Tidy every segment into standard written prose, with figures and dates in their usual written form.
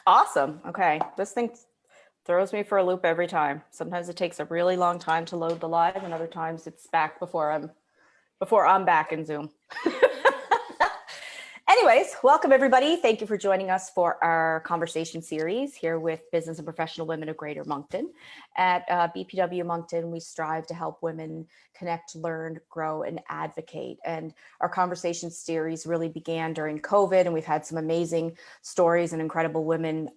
Awesome. Okay. This thing throws me for a loop every time. Sometimes it takes a really long time to load the live, and other times it's back before I'm back in Zoom. Anyways, welcome everybody. Thank you for joining us for our conversation series here with business and professional women of Greater Moncton. At BPW Moncton, we strive to help women connect, learn, grow, and advocate. And our conversation series really began during COVID, and we've had some amazing stories and incredible women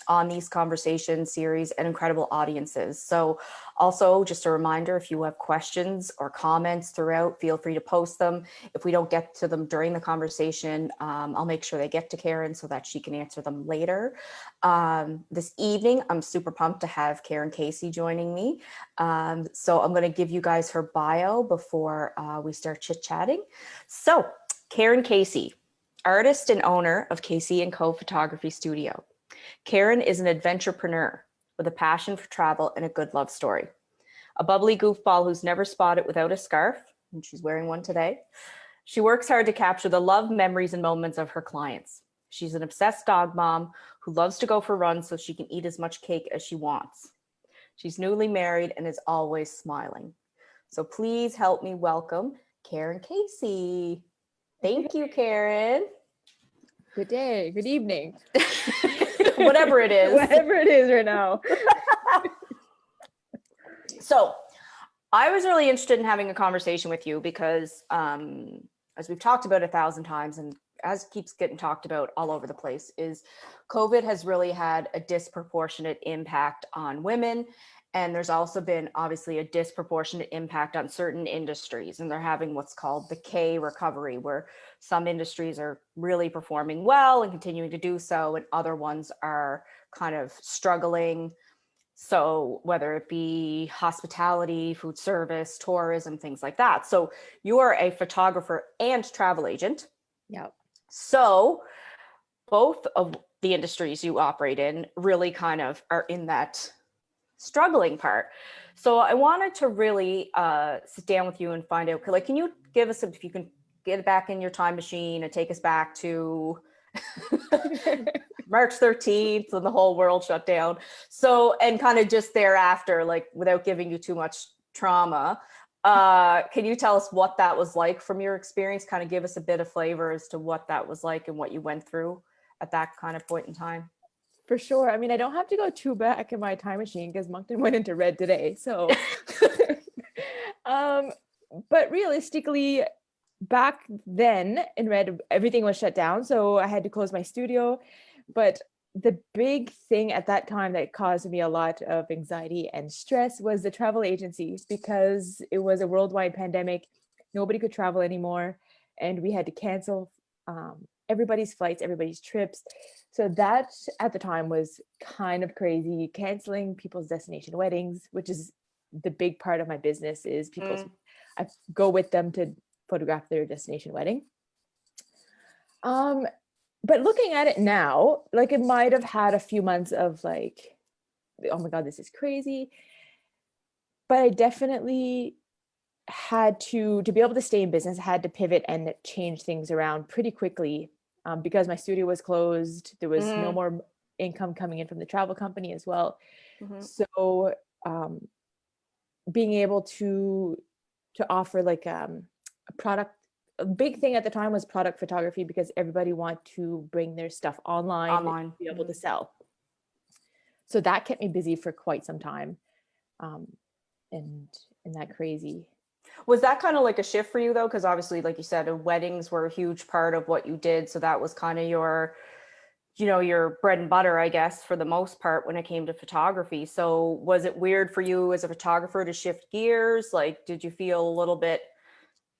on these conversation series and incredible audiences. So also just a reminder, if you have questions or comments throughout, feel free to post them. If we don't get to them during the conversation, I'll make sure they get to Karen so that she can answer them later. This evening, I'm super pumped to have Karen Casey joining me. So I'm going to give you guys her bio before we start chit-chatting. So Karen Casey, artist and owner of Casey & Co. Photography Studio. Karen is an adventurepreneur with a passion for travel and a good love story. A bubbly goofball who's never spotted without a scarf, and she's wearing one today. She works hard to capture the love, memories, and moments of her clients. She's an obsessed dog mom who loves to go for runs so she can eat as much cake as she wants. She's newly married and is always smiling. So please help me welcome Karen Casey. Thank you, Karen. Good day, good evening. Whatever it is. Whatever it is right now. So I was really interested in having a conversation with you because as we've talked about 1,000 times and as it keeps getting talked about all over the place, is COVID has really had a disproportionate impact on women. And there's also been obviously a disproportionate impact on certain industries, and they're having what's called the K recovery, where some industries are really performing well and continuing to do so, and other ones are kind of struggling. So whether it be hospitality, food service, tourism, things like that. So you are a photographer and travel agent. Yep. So both of the industries you operate in really kind of are in that struggling part. So I wanted to really sit down with you and find out, like, can you give us, if you can get back in your time machine and take us back to March 13th when the whole world shut down. So, and kind of just thereafter, like without giving you too much trauma, can you tell us what that was like from your experience? Kind of give us a bit of flavor as to what that was like and what you went through at that kind of point in time. For sure. I mean, I don't have to go too back in my time machine because Moncton went into red today. So, but realistically, back then in red, everything was shut down. So I had to close my studio. But the big thing at that time that caused me a lot of anxiety and stress was the travel agency, because it was a worldwide pandemic. Nobody could travel anymore. And we had to cancel everybody's flights, everybody's trips. So that at the time was kind of crazy, canceling people's destination weddings, which is the big part of my business, is people's, I go with them to photograph their destination wedding. But looking at it now, like it might have had a few months of like, oh my God, this is crazy. But I definitely had to be able to stay in business, had to pivot and change things around pretty quickly. Because my studio was closed, there was no more income coming in from the travel company as well. So being able to offer like a product, a big thing at the time was product photography, because everybody wanted to bring their stuff online. And be able to sell. So that kept me busy for quite some time. And that crazy. Was that kind of like a shift for you though? Because obviously, like you said, weddings were a huge part of what you did. So that was kind of your, your bread and butter, I guess, for the most part when it came to photography. So was it weird for you as a photographer to shift gears? Like, did you feel a little bit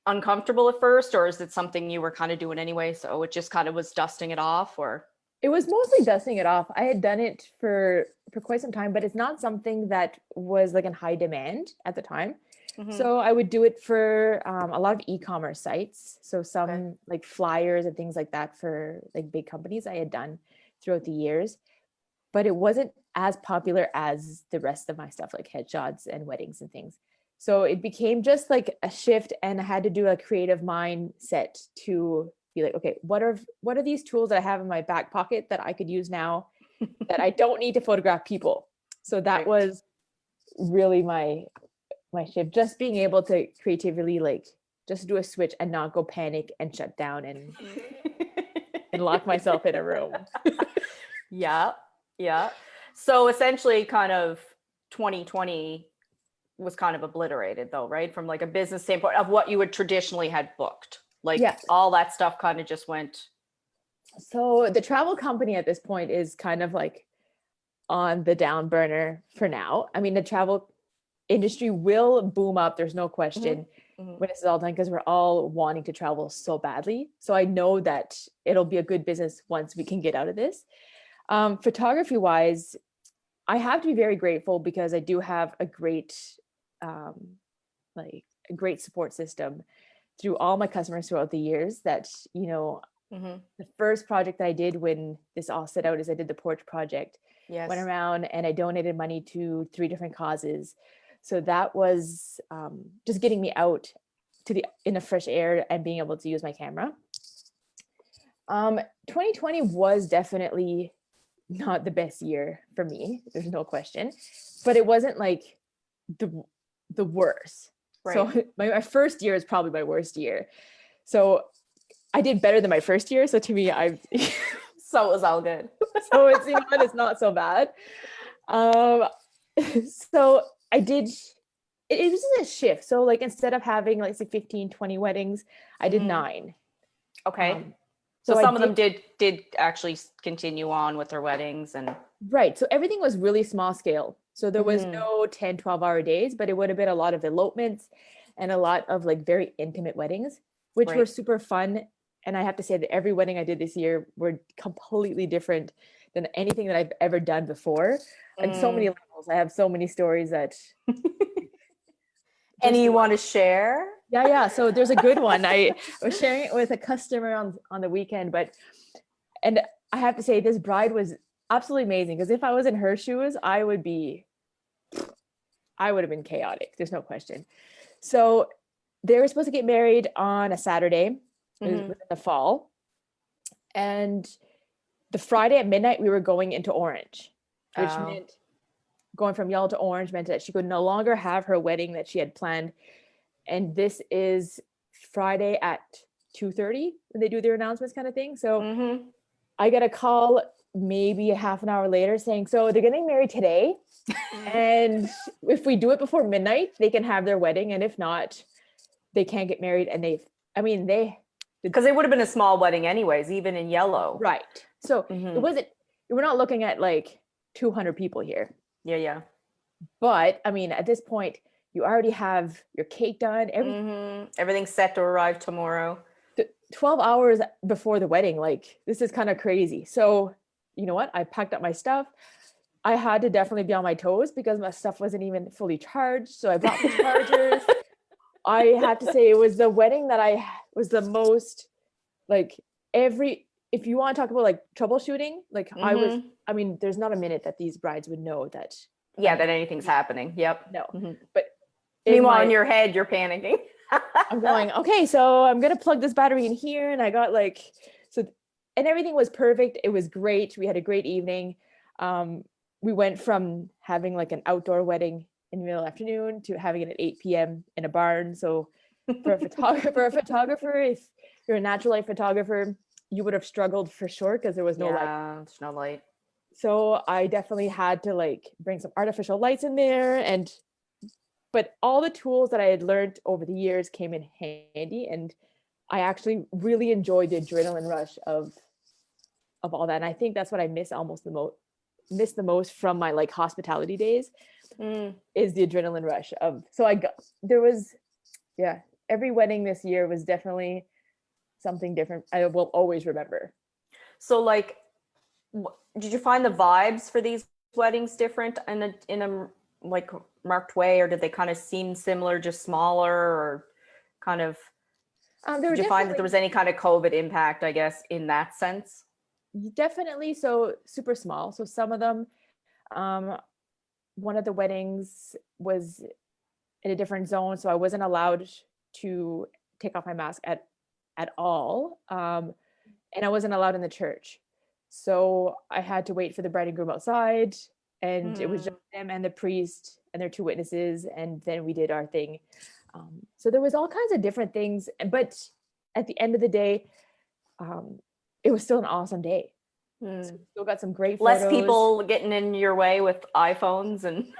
uncomfortable at first, or is it something you were kind of doing anyway? So it just kind of was dusting it off, or? It was mostly dusting it off. I had done it for quite some time, but it's not something that was like in high demand at the time. So I would do it for a lot of e-commerce sites. So some like flyers and things like that for like big companies I had done throughout the years, but it wasn't as popular as the rest of my stuff, like headshots and weddings and things. So it became just like a shift, and I had to do a creative mindset to be like, okay, what are these tools that I have in my back pocket that I could use now that I don't need to photograph people. So that Right. was really my shift, just being able to creatively like just do a switch and not go panic and shut down and lock myself in a room. Yeah, yeah. So essentially, kind of 2020 was kind of obliterated, though, right? From like a business standpoint of what you would traditionally had booked. Like Yes. all that stuff kind of just went. So the travel company at this point is kind of like on the down burner for now. I mean, the travel industry will boom up, there's no question, Mhm. when this is all done, because we're all wanting to travel so badly. So I know that it'll be a good business once we can get out of this. Photography wise, I have to be very grateful because I do have a great um, like a great support system through all my customers throughout the years. That, you know, Mhm. the first project that I did when this all set out is I did the porch project. Went Yes. around and I donated money to 3 different causes. So that was just getting me out to the in the fresh air and being able to use my camera. 2020 was definitely not the best year for me. There's no question, but it wasn't like the the worst. So Right. my first year is probably my worst year. So I did better than my first year. So to me, I So it was all good. so it's, you know what, it's not so bad. Um, so I did it was a shift. So like instead of having like say 15, 20 weddings, I did Mhm. 9. Okay. Um, So so I some of did them did actually continue on with their weddings and. right. So everything was really small scale. So there was Mhm. no 10, 12-hour days, but it would have been a lot of elopements and a lot of like very intimate weddings, which were Right. super fun. And I have to say that every wedding I did this year were completely different than anything that I've ever done before. And so many Mm. levels. I have so many stories that Any just you one. want to share? Yeah, yeah. So there's a good one. I was sharing it with a customer on the weekend, but and I have to say this bride was absolutely amazing because if I was in her shoes, I would have been chaotic. There's no question. So they were supposed to get married on a Saturday. It was Mhm. within the fall. And the Friday at midnight, we were going into orange, which Oh. meant going from yellow to orange meant that she could no longer have her wedding that she had planned. And this is Friday at 2:30 when they do their announcements kind of thing. So Mhm. I get a call maybe a half an hour later saying, so they're getting married today. And if we do it before midnight, they can have their wedding. And if not, they can't get married. And I mean, Because it would have been a small wedding anyways, even in yellow. right. So it Mhm. wasn't, we're not looking at like 200 people here. Yeah, yeah. But I mean, at this point, you already have your cake done, everything. Mhm. Everything's set to arrive tomorrow. 12 hours before the wedding. Like, this is kind of crazy. So, you know what? I packed up my stuff. I had to definitely be on my toes because my stuff wasn't even fully charged. So I brought the chargers. I have to say it was the wedding that I was the most like if you want to talk about like troubleshooting, like Mhm. I mean, there's not a minute that these brides would know that Yeah, that anything's happening. Yep. no. Mhm. But in Meanwhile, in my your head, you're panicking. I'm going, okay, so I'm gonna plug this battery in here. And I got like so and everything was perfect. It was great. We had a great evening. Um, we went from having like an outdoor wedding in the middle of the afternoon to having it at 8 p.m. in a barn. So for a photographer, if you're a natural light photographer, you would have struggled for sure because there was no light. Yeah, there's no light. So I definitely had to like bring some artificial lights in there, and but all the tools that I had learned over the years came in handy, and I actually really enjoyed the adrenaline rush of all that. And I think that's what I miss the most from my like hospitality days Mm. is the adrenaline rush of so I got there was yeah, every wedding this year was definitely something different. I will always remember. So, like, did you find the vibes for these weddings different in a like marked way, or did they kind of seem similar, just smaller, or kind of? There were Did you find that there definitely was any kind of COVID impact, I guess, in that sense? definitely so super small. So some of them, um, one of the weddings was in a different zone, so I wasn't allowed to take off my mask at all, and I wasn't allowed in the church. So I had to wait for the bride and groom outside, and it was just Mm. them and the priest and their two witnesses, and then we did our thing. So there was all kinds of different things, but at the end of the day, it was still an awesome day. So Mm. we still got some great Less photos. people getting in your way with iPhones and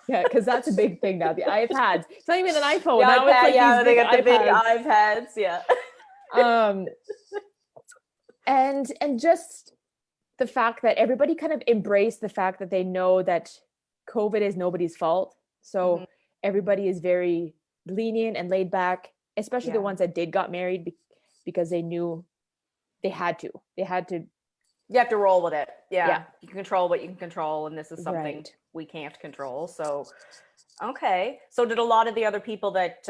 Yeah, because that's a big thing now. The iPads. It's not even an the iPhone. Now it's iPad. like these Yeah, they big got the big iPads. iPads. Yeah. Um, and just the fact that everybody kind of embraced the fact that they know that COVID is nobody's fault. So Mhm. everybody is very lenient and laid back, especially the Yeah. ones that did got married because they knew they had to. They had to. You have to roll with it. Yeah. Yeah. You can control what you can control, and this is something Right. we can't control. So, okay. So, did a lot of the other people that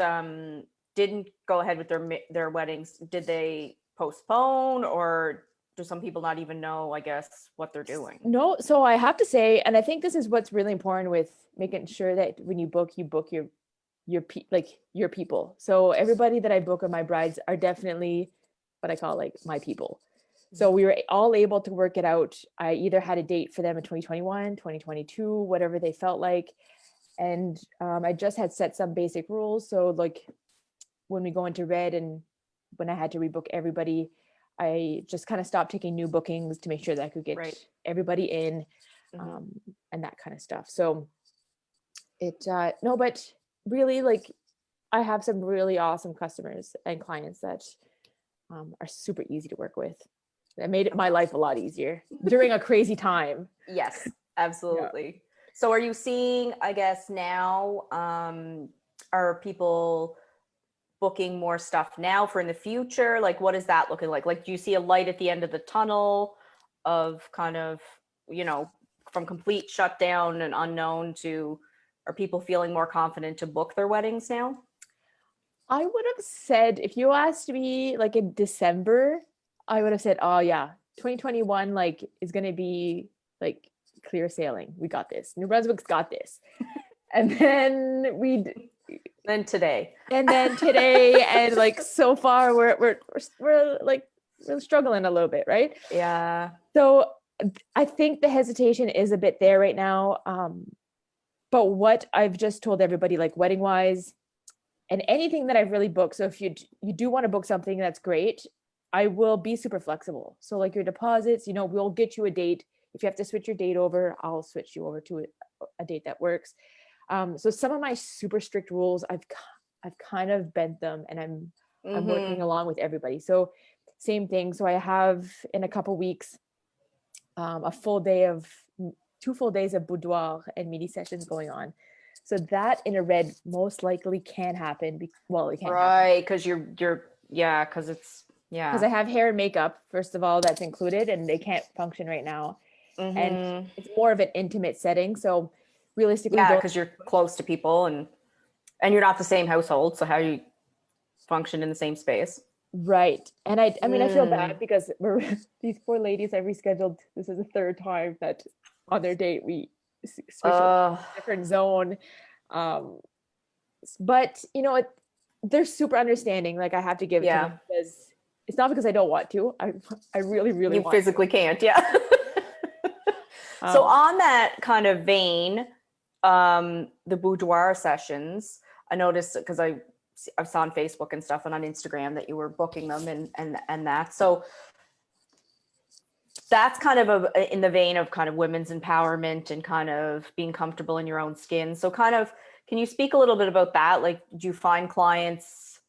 didn't go ahead with their weddings, did they postpone, or do some people not even know, I guess, what they're doing? No, so I have to say, and I think this is what's really important with making sure that when you book your people. So everybody that I book of my brides are definitely what I call like my people. So we were all able to work it out. I either had a date for them in 2021, 2022, whatever they felt like. And I just had set some basic rules. So like when we go into red and when I had to rebook everybody, I just kind of stopped taking new bookings to make sure that I could get Right. everybody in, Mhm. and that kind of stuff. So no, but really like I have some really awesome customers and clients that are super easy to work with. That made my life a lot easier during a crazy time. Yes, Yeah. absolutely. So are you seeing, I guess now, are people booking more stuff now for in the future? Like, what is that looking like? Like, do you see a light at the end of the tunnel of kind of, you know, from complete shutdown and unknown to, are people feeling more confident to book their weddings now? I would have said if you asked me like in December, I would have said, "Oh yeah, 2021 like is going to be like clear sailing. We got this. New Brunswick's got this." And then Then today. and then today and like so far we're like we're struggling a little bit, right? Yeah. So I think the hesitation is a bit there right now. But what I've just told everybody, like wedding wise, and anything that I've really booked. So if you do want to book something, that's great. I will be super flexible. So like your deposits, we'll get you a date. If you have to switch your date over, I'll switch you over to a date that works. So some of my super strict rules, I've kind of bent them, and I'm working Mm-hmm. along with everybody. So same thing. So I have in a couple weeks a full day of 2 full days of boudoir and mini sessions going on. So that in a red most likely can happen. Well, it can't happen Right, because yeah, because it's because yeah. I have hair and makeup, first of all, that's included, and they can't function right now. And Mm-hmm. it's more of an intimate setting. So realistically, Yeah, those because you're close to people and you're not the same household, so how do you function in the same space? right. And I mean, I feel Mm. bad because we're these poor ladies. I rescheduled. This is the third time that on their date we switched to Uh, a different zone. Um, but they're super understanding. Like I have to give it to them yeah, because it's not because I don't want to. I really, really you want to. physically can't. Yeah. So Um, on that kind of vein, the boudoir sessions, I noticed because I saw on Facebook and stuff and on Instagram that you were booking them and that. So that's kind of in the vein of kind of women's empowerment and kind of being comfortable in your own skin. So kind of, can you speak a little bit about that? Like, do you find clients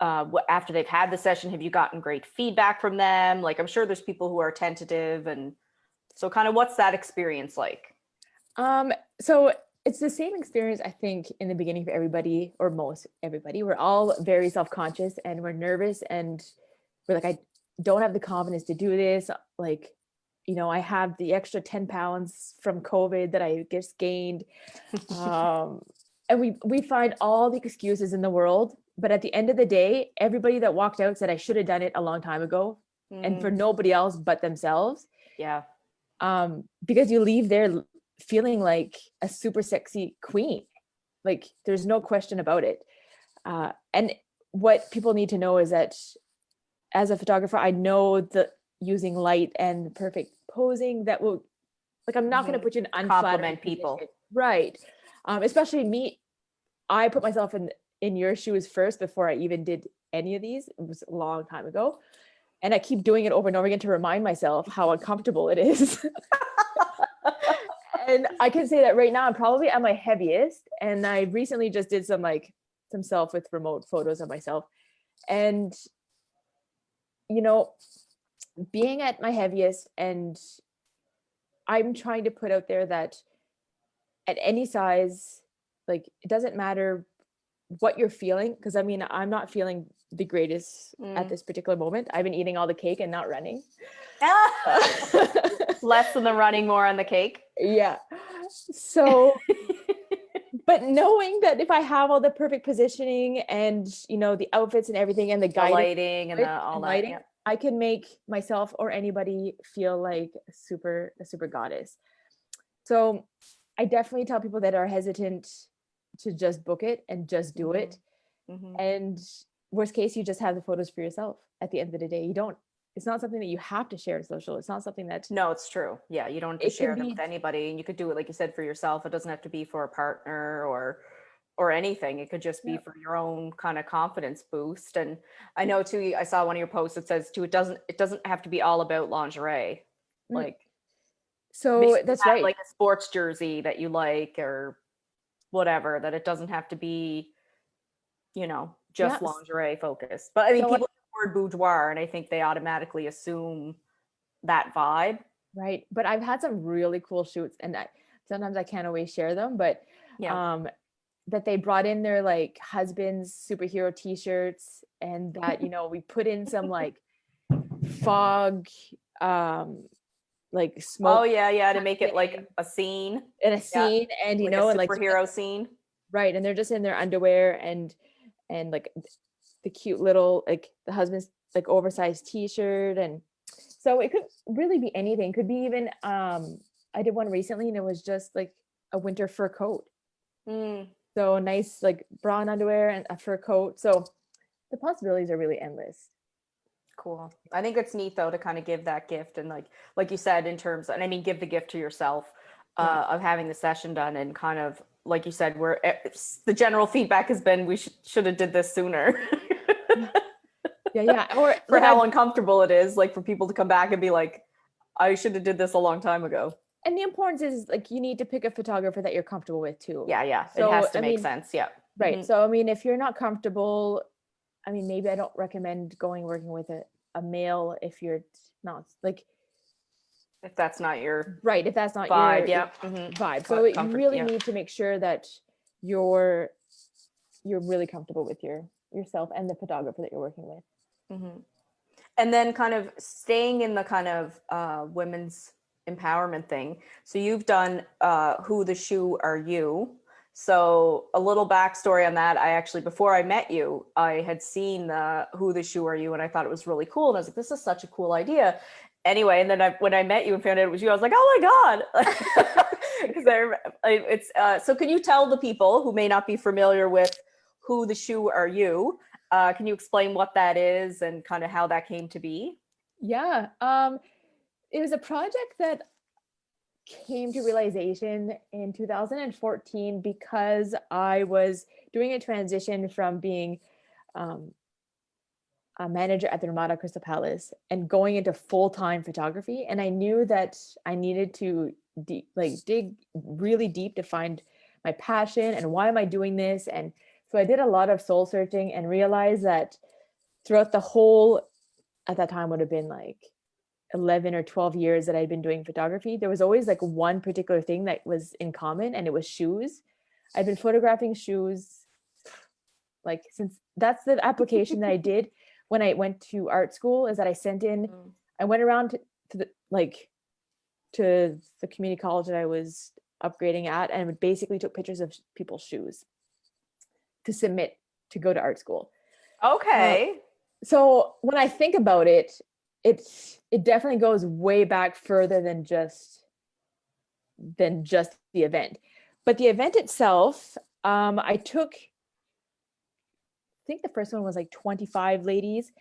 after they've had the session, have you gotten great feedback from them? Like, I'm sure there's people who are tentative, and so kind of what's that experience like? so it's the same experience, I think, in the beginning for everybody, or most everybody. We're all very self-conscious and we're nervous, and we're like, I don't have the confidence to do this. Like, I have the extra 10 pounds from COVID that I just gained. Um, and we find all the excuses in the world, but at the end of the day, everybody that walked out said I should have done it a long time ago, and for Mm, nobody else but themselves. yeah. Because you leave there feeling like a super sexy queen. Like there's no question about it. And what people need to know is that as a photographer, I know that using light and perfect posing that will, like, I'm not going to put you in unflattering Compliment people. position. Right. Especially me, I put myself in your shoes first before I even did any of these. It was a long time ago. And I keep doing it over and over again to remind myself how uncomfortable it is. And I can say that right now I'm probably at my heaviest. And I recently just did some self with remote photos of myself. And, you know, being at my heaviest, and I'm trying to put out there that at any size, like, it doesn't matter what you're feeling. Because I mean, I'm not feeling the greatest at this particular moment. I've been eating all the cake and not running. Less than the running, more on the cake. Yeah. So, but knowing that if I have all the perfect positioning and, you know, the outfits and everything and the The lighting and all that. lighting, Yeah. I can make myself or anybody feel like a super goddess. So I definitely tell people that are hesitant to just book it and just do it. And worst case, you just have the photos for yourself at the end of the day. It's not something that you have to share on social. It's not something that. No, it's true. Yeah, you don't have to share them with anybody, and you could do it, like you said, for yourself. It doesn't have to be for a partner or anything. It could just be for your own kind of confidence boost. And I know too, I saw one of your posts that says too, it doesn't have to be all about lingerie. Like, so that's right. Like a sports jersey that you like or whatever, that it doesn't have to be, you know, just lingerie focused. But I mean, people use the word boudoir and I think they automatically assume that vibe. Right. But I've had some really cool shoots, and sometimes I can't always share them, but that they brought in their like husband's superhero t-shirts, and that, you know, we put in some like fog, like smoke. Oh yeah, to make it like a scene. And and you like know, a and like superhero scene. Right. And they're just in their underwear and like the cute little, like the husband's like oversized t-shirt. And so it could really be anything. Could be even I did one recently and it was just like a winter fur coat. So nice like bra and underwear and a fur coat. So the possibilities are really endless. Cool. I think it's neat though to kind of give that gift, and like you said, in terms, and I mean give the gift to yourself of having the session done, and kind of like you said, where the general feedback has been we should have did this sooner. Yeah. Or for how uncomfortable it is, like for people to come back and be like, I should have did this a long time ago. And the importance is like you need to pick a photographer that you're comfortable with too. Yeah. So, it has to make sense. Yeah. Right. So I mean, if you're not comfortable, I mean, maybe I don't recommend working with a male if you're not like. If that's not your right. If that's not vibe, your vibe. So you really need to make sure that you're really comfortable with yourself and the photographer that you're working with. And then kind of staying in the kind of women's empowerment thing. So you've done Who the Shoe Are You? So a little backstory on that. I actually, before I met you, I had seen the Who the Shoe Are You? And I thought it was really cool. And I was like, this is such a cool idea. Anyway, and then when I met you and found out it was you, I was like, oh my God. Because so can you tell the people who may not be familiar with Who the Shoe Are You? Can you explain what that is and kind of how that came to be? Yeah. It was a project that came to realization in 2014 because I was doing a transition from being a manager at the Ramada Crystal Palace and going into full-time photography. And I knew that I needed to dig really deep to find my passion and why am I doing this? And so I did a lot of soul searching and realized that throughout the whole, at that time would have been like 11 or 12 years that I'd been doing photography, there was always like one particular thing that was in common, and it was shoes. I'd been photographing shoes like since that's the application that I did when I went to art school, is that I went around to the community college that I was upgrading at, and basically took pictures of people's shoes to submit to go to art school. Okay. So when I think about it, it definitely goes way back further than just the event. But the event itself, I think the first one was like 25 ladies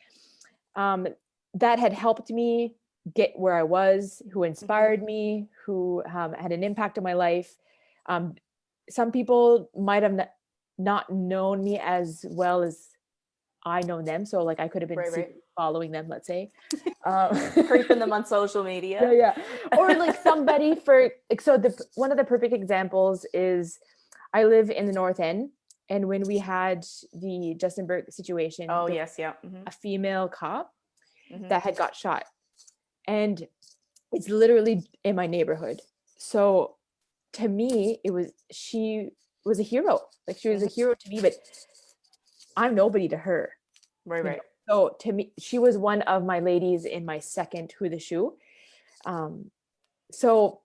that had helped me get where I was, who inspired me, who had an impact on my life. Some people might have not known me as well as I know them. So like I could have been Right. following them, let's say. Creeping them on social media. Yeah. Or like somebody for like, so one of the perfect examples is I live in the North End, and when we had the Justin Burke situation, Oh, yes. Yeah. a female cop Mhm. that had got shot, and it's literally in my neighborhood. So to me, she was a hero. Like she was a hero to me, but I'm nobody to her. Right. So to me, she was one of my ladies in my second Who the Shoe. So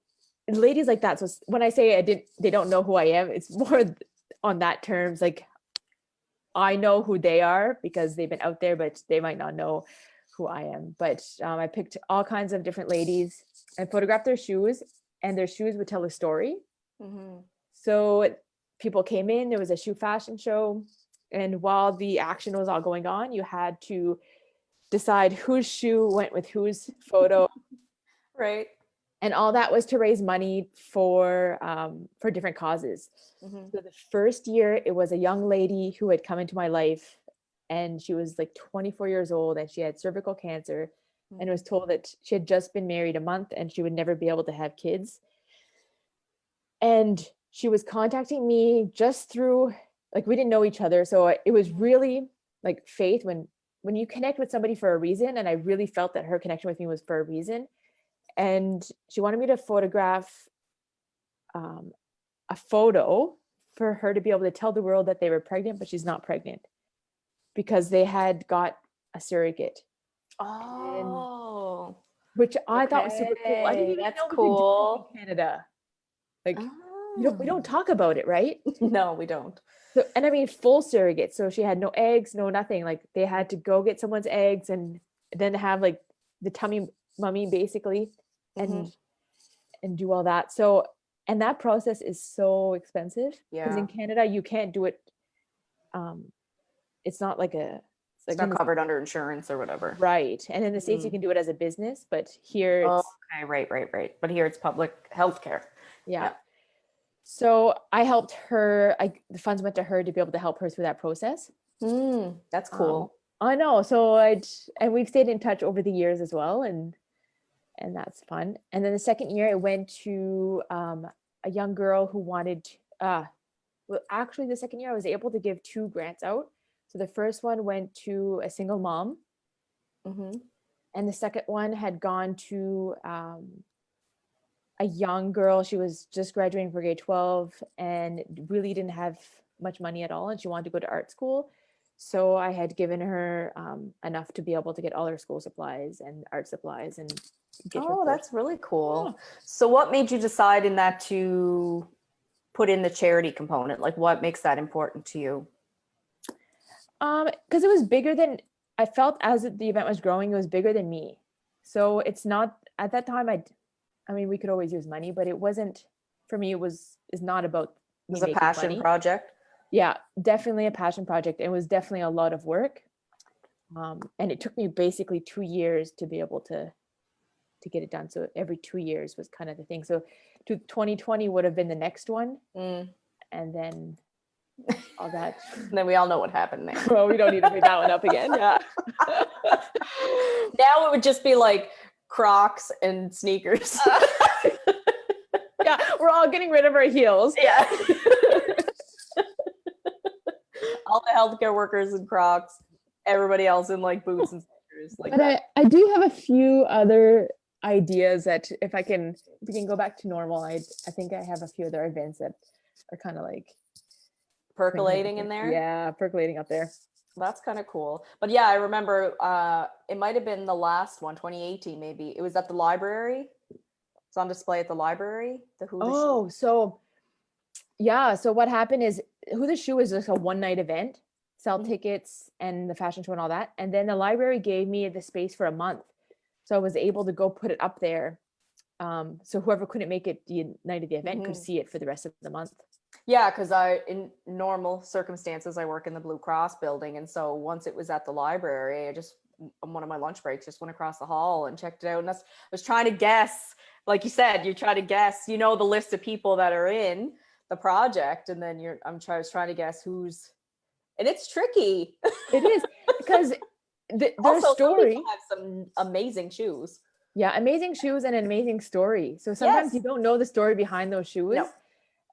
ladies like that. So when I say they don't know who I am, it's more on that terms. Like I know who they are because they've been out there, but they might not know who I am. But I picked all kinds of different ladies and photographed their shoes, and their shoes would tell a story. Mm-hmm. So people came in, there was a shoe fashion show. And while the action was all going on, you had to decide whose shoe went with whose photo. Right. And all that was to raise money for different causes. Mm-hmm. So the first year, it was a young lady who had come into my life, and she was like 24 years old, and she had cervical cancer, and was told that she had just been married a month and she would never be able to have kids. And she was contacting me just through, like, we didn't know each other, so it was really like faith when you connect with somebody for a reason. And I really felt that her connection with me was for a reason. And she wanted me to photograph a photo for her to be able to tell the world that they were pregnant, but she's not pregnant because they had got a surrogate. Oh, Which I thought was super cool. I didn't even that's know we could do cool. it in Canada. Like, we don't Oh. talk about it, right? No, we don't. So, and I mean, full surrogate. So she had no eggs, no nothing. Like they had to go get someone's eggs and then have like the tummy mummy basically, and Mhm. and do all that. So, and that process is so expensive because Yeah. in Canada you can't do it. It's not like It's like not covered under insurance or whatever. right. And in the States you can do it as a business, but here Oh, it's okay. Right. But here it's public health care. yeah. So I helped her. The funds went to her to be able to help her through that process. That's cool. I know. So and we've stayed in touch over the years as well, and that's fun. And then the second year, it went to a young girl who wanted. Well, actually, the second year I was able to give 2 grants out. So the first one went to a single mom, and the second one had gone to a young girl. She was just graduating for grade 12 and really didn't have much money at all, and she wanted to go to art school. So I had given her enough to be able to get all her school supplies and art supplies and get her. Oh, that's really cool. Yeah. So what made you decide in that to put in the charity component? Like what makes that important to you? Because it was bigger than I felt as the event was growing, it was bigger than me. So it's not at that time, I mean, we could always use money, but it wasn't, for me, is not about me. It was a passion project. Yeah, definitely a passion project. It was definitely a lot of work. And it took me basically 2 years to be able to get it done. So every 2 years was kind of the thing. So 2020 would have been the next one. And then all that. And then we all know what happened there. Well, we don't need to bring that one up again. Yeah. Now it would just be like Crocs and sneakers. Yeah, we're all getting rid of our heels. Yeah. All the healthcare workers in Crocs, everybody else in like boots and sneakers. Like but I do have a few other ideas that if we can go back to normal, I think I have a few other events that are kind of like percolating in there. Yeah, percolating up there. That's kind of cool. But yeah, I remember it might have been the last one, 2018 maybe. It was at the library. It's on display at the library. So yeah. So what happened is Who the Shoe is just a one-night event, sell tickets and the fashion show and all that. And then the library gave me the space for a month. So I was able to go put it up there. So whoever couldn't make it the night of the event could see it for the rest of the month. Yeah, because in normal circumstances, I work in the Blue Cross building. And so once it was at the library, on one of my lunch breaks, just went across the hall and checked it out. And I was trying to guess, like you said, you try to guess, the list of people that are in the project, and then I was trying to guess who's, and it's tricky. It is, because their Also, some story. people have some amazing shoes. Yeah, amazing shoes and an amazing story. So sometimes you Yes. don't know the story behind those shoes. No.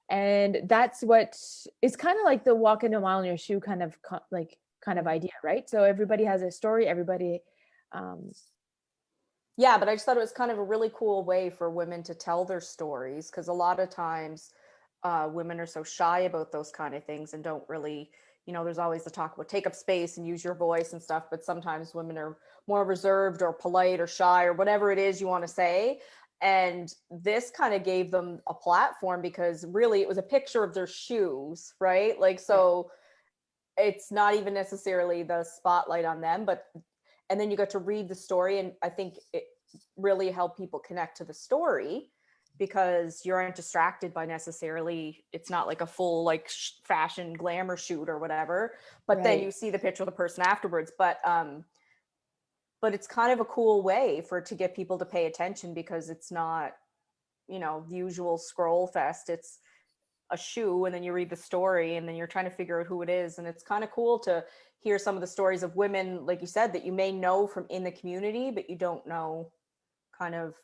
And that's what is kind of like the walking a mile in your shoe kind of idea, right? So everybody has a story, everybody. Yeah, but I just thought it was kind of a really cool way for women to tell their stories, because a lot of times women are so shy about those kind of things and don't really, there's always the talk about take up space and use your voice and stuff, but sometimes women are more reserved or polite or shy or whatever it is you want to say. And this kind of gave them a platform, because really it was a picture of their shoes, right? Like, so it's not even necessarily the spotlight on them, and then you got to read the story, and I think it really helped people connect to the story, because you aren't distracted by necessarily, it's not like a full like fashion glamour shoot or whatever, but then you see the picture of the person afterwards. But it's kind of a cool way to get people to pay attention, because it's not, the usual scroll fest. It's a shoe, and then you read the story, and then you're trying to figure out who it is. And it's kind of cool to hear some of the stories of women, like you said, that you may know from in the community, but you don't know kind of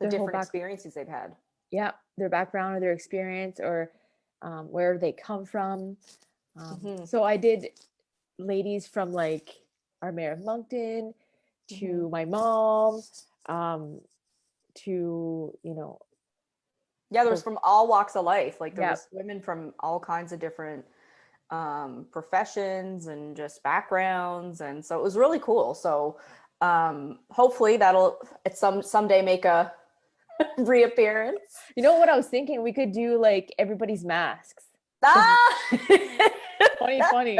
the different experiences they've had. Yeah, their background or their experience, or where they come from. So I did ladies from like our mayor of Moncton to my mom, to yeah, there was from all walks of life. Like there Yeah. was women from all kinds of different professions and just backgrounds, and so it was really cool. So hopefully that'll at someday make a reappearance. You know what I was thinking? We could do like everybody's masks. Ah! 2020.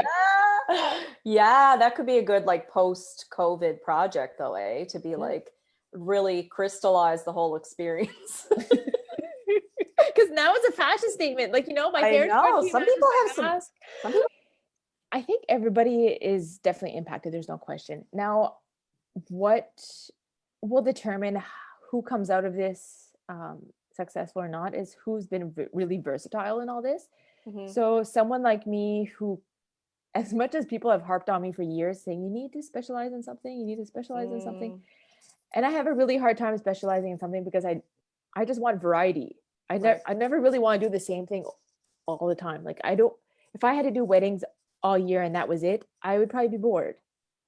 Yeah, that could be a good like post-COVID project though, to be like really crystallize the whole experience. Because now it's a fashion statement. Like, my I parents. know some people have some people. I think everybody is definitely impacted. There's no question. Now, what will determine who comes out of this successful or not is who's been really versatile in all this. So someone like me who, as much as people have harped on me for years saying you need to specialize in something, and I have a really hard time specializing in something, because I just want variety. I never really want to do the same thing all the time. Like if I had to do weddings all year and that was it, I would probably be bored.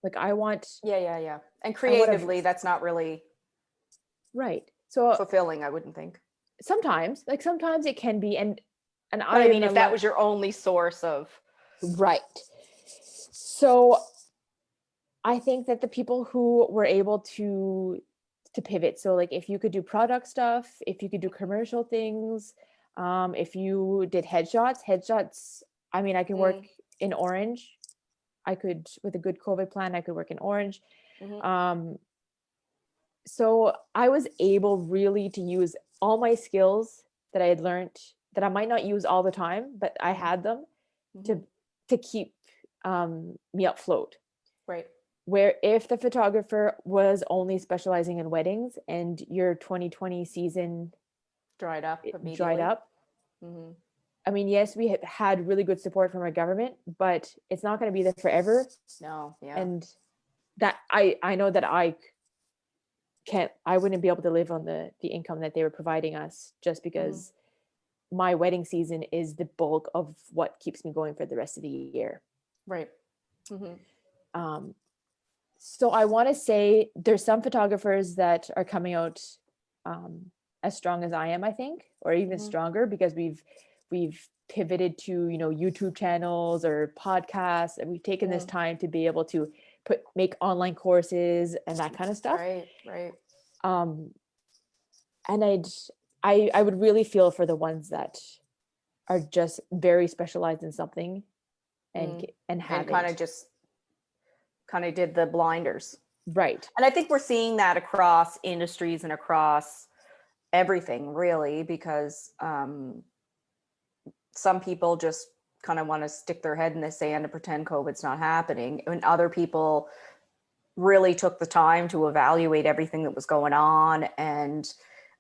Like I want. Yeah. And creatively, that's not really right. So fulfilling, I wouldn't think. Sometimes it can be, and I mean, if that was your only source of. Right. So I think that the people who were able to pivot, so like if you could do product stuff, if you could do commercial things, if you did headshots, I mean, I can work in Orange. I could, with a good COVID plan, I could work in Orange. So I was able really to use all my skills that I had learned, that I might not use all the time, but I had them to keep me afloat. Right. Where if the photographer was only specializing in weddings and your 2020 season dried up, I mean, yes, we had really good support from our government, but it's not going to be there forever. No, yeah. And that I know that I wouldn't be able to live on the income that they were providing us, just because my wedding season is the bulk of what keeps me going for the rest of the year. Right. So I want to say there's some photographers that are coming out as strong as I am, I think, or even stronger, because we've pivoted to, YouTube channels or podcasts, and we've taken this time to be able to make online courses and that kind of stuff. Right. And I would really feel for the ones that are just very specialized in something and kind of did the blinders. Right. And I think we're seeing that across industries and across everything, really, because some people just kind of want to stick their head in the sand and pretend COVID's not happening, and other people really took the time to evaluate everything that was going on, and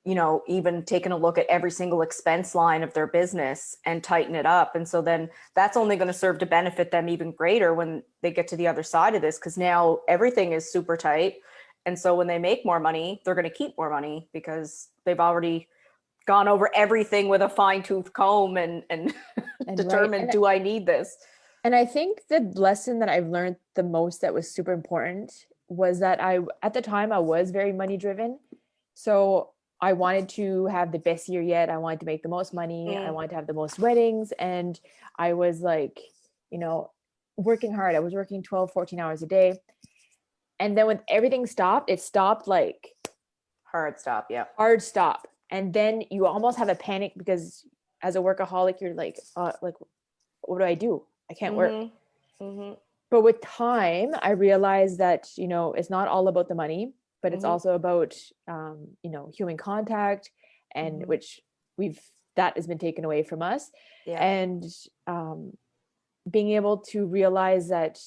even taking a look at every single expense line of their business and tighten it up. And so then that's only going to serve to benefit them even greater when they get to the other side of this, because now everything is super tight. And so when they make more money, they're going to keep more money because they've already gone over everything with a fine tooth comb and And determined, do I need this? And I think the lesson that I've learned the most that was super important was that at the time, I was very money driven. So I wanted to have the best year yet. I wanted to make the most money. I wanted to have the most weddings. And I was like, working hard. I was working 12, 14 hours a day. And then when everything stopped, it stopped like hard stop. Yeah. Hard stop. And then you almost have a panic because as a workaholic, you're like, what do I do? I can't work. Mm-hmm. But with time, I realized that, it's not all about the money, but it's also about, human contact, and which that has been taken away from us. Yeah. And being able to realize that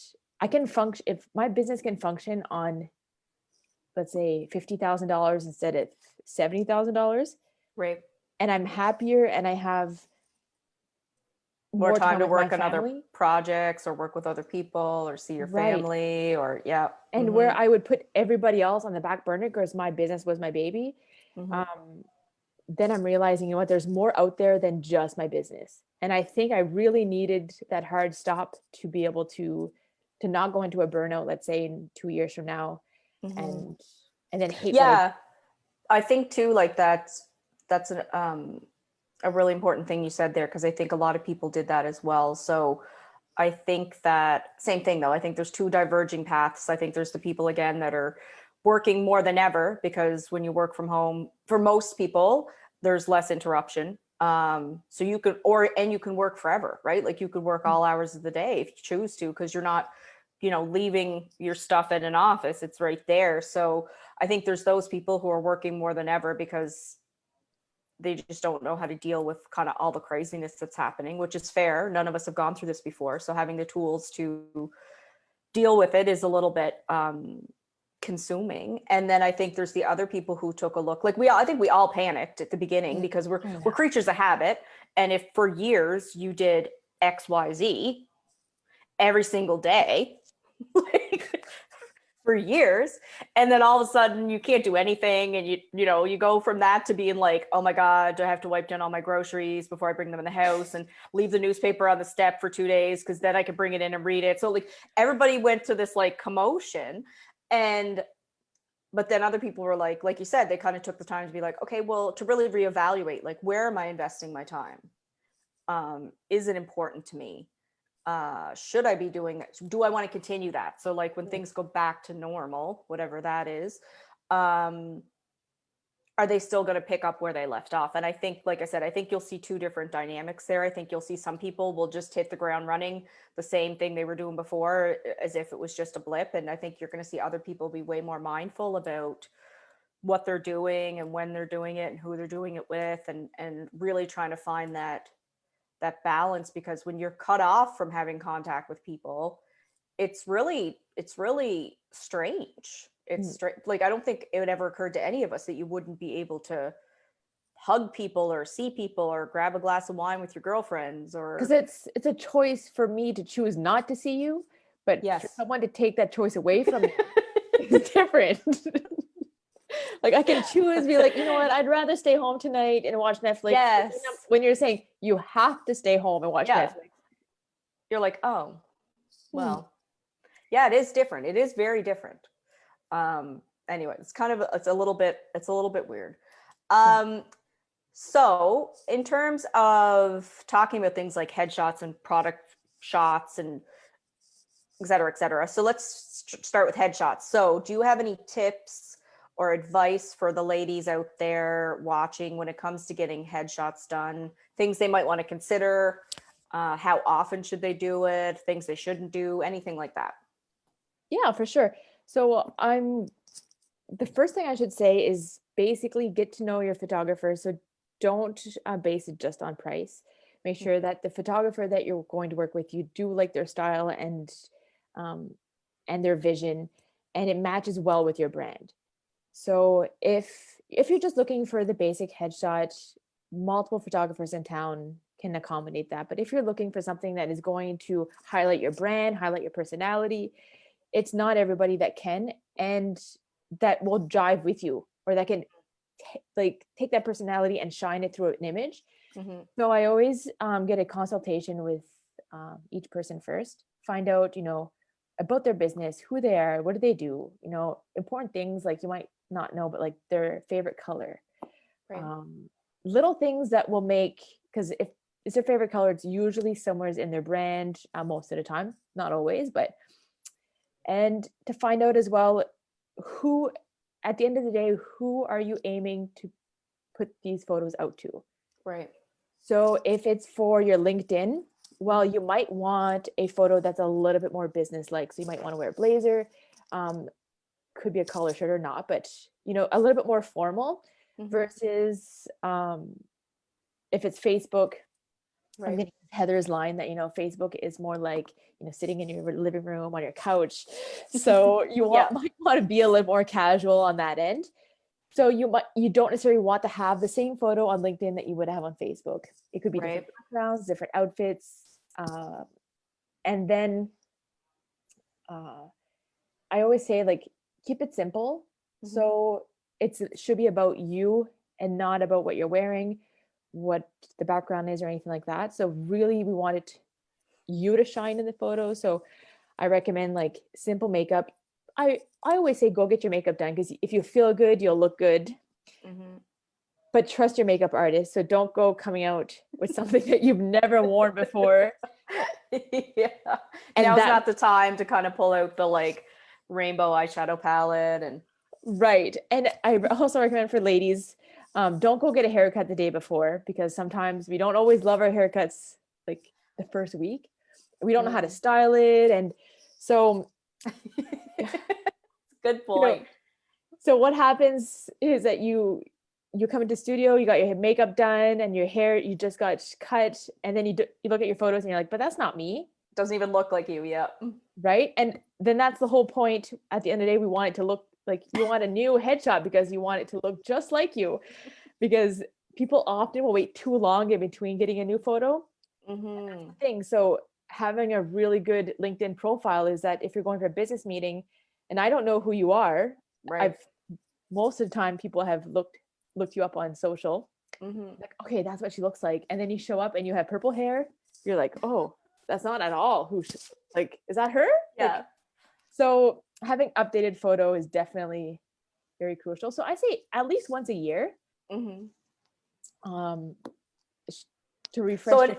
I can function, if my business can function on, let's say, $50,000 instead of $70,000. Right. And I'm happier and I have more time to with work my on other family. projects or work with other people or see your family or yeah. And where I would put everybody else on the back burner because my business was my baby. Then I'm realizing, there's more out there than just my business. And I think I really needed that hard stop to be able to not go into a burnout, let's say in 2 years from now, and then hate. I think too, like that's a really important thing you said there, because I think a lot of people did that as well. So I think that same thing though. I think there's two diverging paths. I think there's the people again that are working more than ever, because when you work from home, for most people, there's less interruption. So you could, and you can work forever, right? Like you could work all hours of the day if you choose to, because you're not, leaving your stuff in an office, it's right there. So I think there's those people who are working more than ever because they just don't know how to deal with kind of all the craziness that's happening, which is fair. None of us have gone through this before. So having the tools to deal with it is a little bit consuming. And then I think there's the other people who took a look, like I think we all panicked at the beginning because we're creatures of habit. And if for years you did X, Y, Z every single day, like for years, and then all of a sudden you can't do anything, and you go from that to being like, oh my god, do I have to wipe down all my groceries before I bring them in the house, and leave the newspaper on the step for 2 days because then I can bring it in and read it. So like everybody went to this like commotion, but then other people were like you said, they kind of took the time to be like, okay, well, to really reevaluate, like, where am I investing my time? Is it important to me? Should I be doing it? Do I want to continue that? So like when things go back to normal, whatever that is, are they still going to pick up where they left off? And I think, like I said, I think you'll see two different dynamics there. I think you'll see some people will just hit the ground running, the same thing they were doing before, as if it was just a blip. And I think you're going to see other people be way more mindful about what they're doing and when they're doing it and who they're doing it with, and really trying to find that balance. Because when you're cut off from having contact with people, it's really strange. It's like, I don't think it would ever occurred to any of us that you wouldn't be able to hug people or see people or grab a glass of wine with your girlfriends, or because it's a choice for me to choose not to see you, but for someone to take that choice away from me is different. Like I can choose, be like, you know what, I'd rather stay home tonight and watch Netflix. Yes. When you're saying you have to stay home and watch Netflix, you're like, oh, well, yeah, it is different. It is very different. Anyway, it's a little bit weird. So in terms of talking about things like headshots and product shots and et cetera. So let's start with headshots. So do you have any tips or advice for the ladies out there watching when it comes to getting headshots done? Things they might want to consider, how often should they do it, things they shouldn't do, anything like that? Yeah, for sure. So the first thing I should say is basically get to know your photographer. So don't base it just on price. Make sure that the photographer that you're going to work with, you do like their style and their vision, and it matches well with your brand. So if you're just looking for the basic headshot, multiple photographers in town can accommodate that. But if you're looking for something that is going to highlight your brand, highlight your personality, it's not everybody that can and that will jive with you, or that can take that personality and shine it through an image. Mm-hmm. So I always get a consultation with each person first, find out, about their business, who they are, what do they do, important things like you might not know, but like their favorite color, Right. Little things that will make, because if it's their favorite color, it's usually somewhere in their brand, most of the time, not always, and to find out as well, who, at the end of the day, who are you aiming to put these photos out to? Right. So if it's for your LinkedIn, well, you might want a photo that's a little bit more business-like. So you might want to wear a blazer, could be a collar shirt or not, but a little bit more formal. Mm-hmm. Versus if it's Facebook, Right. I'm going to use Heather's line that Facebook is more like sitting in your living room on your couch. So you might want to be a little more casual on that end. So you don't necessarily want to have the same photo on LinkedIn that you would have on Facebook. It could be different backgrounds, different outfits, and then I always say, like, keep it simple. Mm-hmm. So it should be about you and not about what you're wearing, what the background is, or anything like that. So really, we wanted you to shine in the photo. So I recommend like simple makeup. I always say go get your makeup done, because if you feel good, you'll look good. Mm-hmm. But trust your makeup artist. So don't go coming out with something that you've never worn before. Yeah. And now's not the time to kind of pull out the like rainbow eyeshadow palette and right. And I also recommend for ladies, don't go get a haircut the day before, because sometimes we don't always love our haircuts like the first week. We don't know how to style it. And so good point. So what happens is that you come into studio, you got your makeup done and your hair, you just got cut. And then you look at your photos and you're like, but that's not me. Doesn't even look like you. Yeah. Right. And then that's the whole point. At the end of the day, we want it to look like, you want a new headshot because you want it to look just like you, because people often will wait too long in between getting a new photo. Mm-hmm. That's the thing. So having a really good LinkedIn profile is that if you're going for a business meeting and I don't know who you are, right. Most of the time people have looked you up on social. Mm-hmm. Like, okay, that's what she looks like. And then you show up and you have purple hair. You're like, oh, that's not at all like, is that her? Yeah. Like, so having updated photo is definitely very crucial. So I say at least once a year, mm-hmm. To refresh.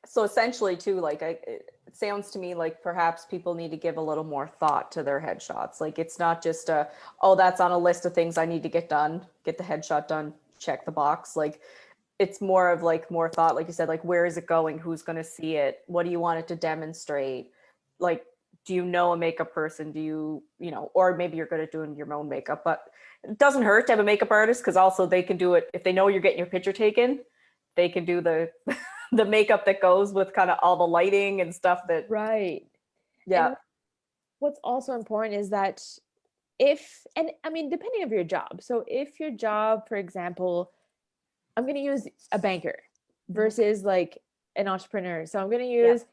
So essentially too, like it sounds to me like perhaps people need to give a little more thought to their headshots. Like it's not just that's on a list of things I need to get done, get the headshot done, check the box. Like it's more of like more thought, like you said, like where is it going? Who's going to see it? What do you want it to demonstrate? Like, do you know a makeup person? Do you or maybe you're good at doing your own makeup, but it doesn't hurt to have a makeup artist, because also they can do it if they know you're getting your picture taken. They can do the makeup that goes with kind of all the lighting and stuff that. Right. Yeah. And what's also important is that depending on your job. So if your job, for example, I'm going to use a banker versus like an entrepreneur. So I'm going to use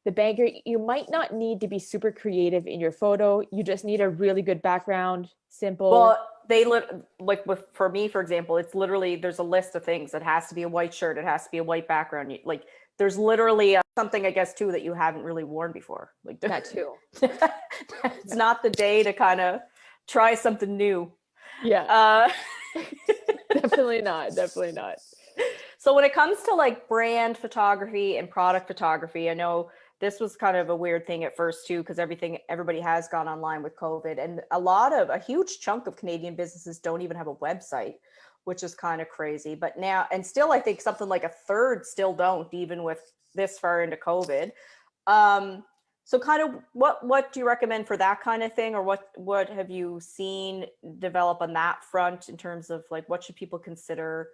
the banker. You might not need to be super creative in your photo. You just need a really good background, simple. Well, for me, for example, it's literally, there's a list of things. It has to be a white shirt. It has to be a white background. Like there's literally something, I guess, too, that you haven't really worn before. Like that too. It's not the day to kind of try something new. Yeah. Definitely not. So when it comes to like brand photography and product photography, I know this was kind of a weird thing at first too, because everybody has gone online with COVID, and a huge chunk of Canadian businesses don't even have a website, which is kind of crazy. But now, and still, I think something like a third still don't, even with this far into COVID. So kind of what do you recommend for that kind of thing, or what have you seen develop on that front in terms of like what should people consider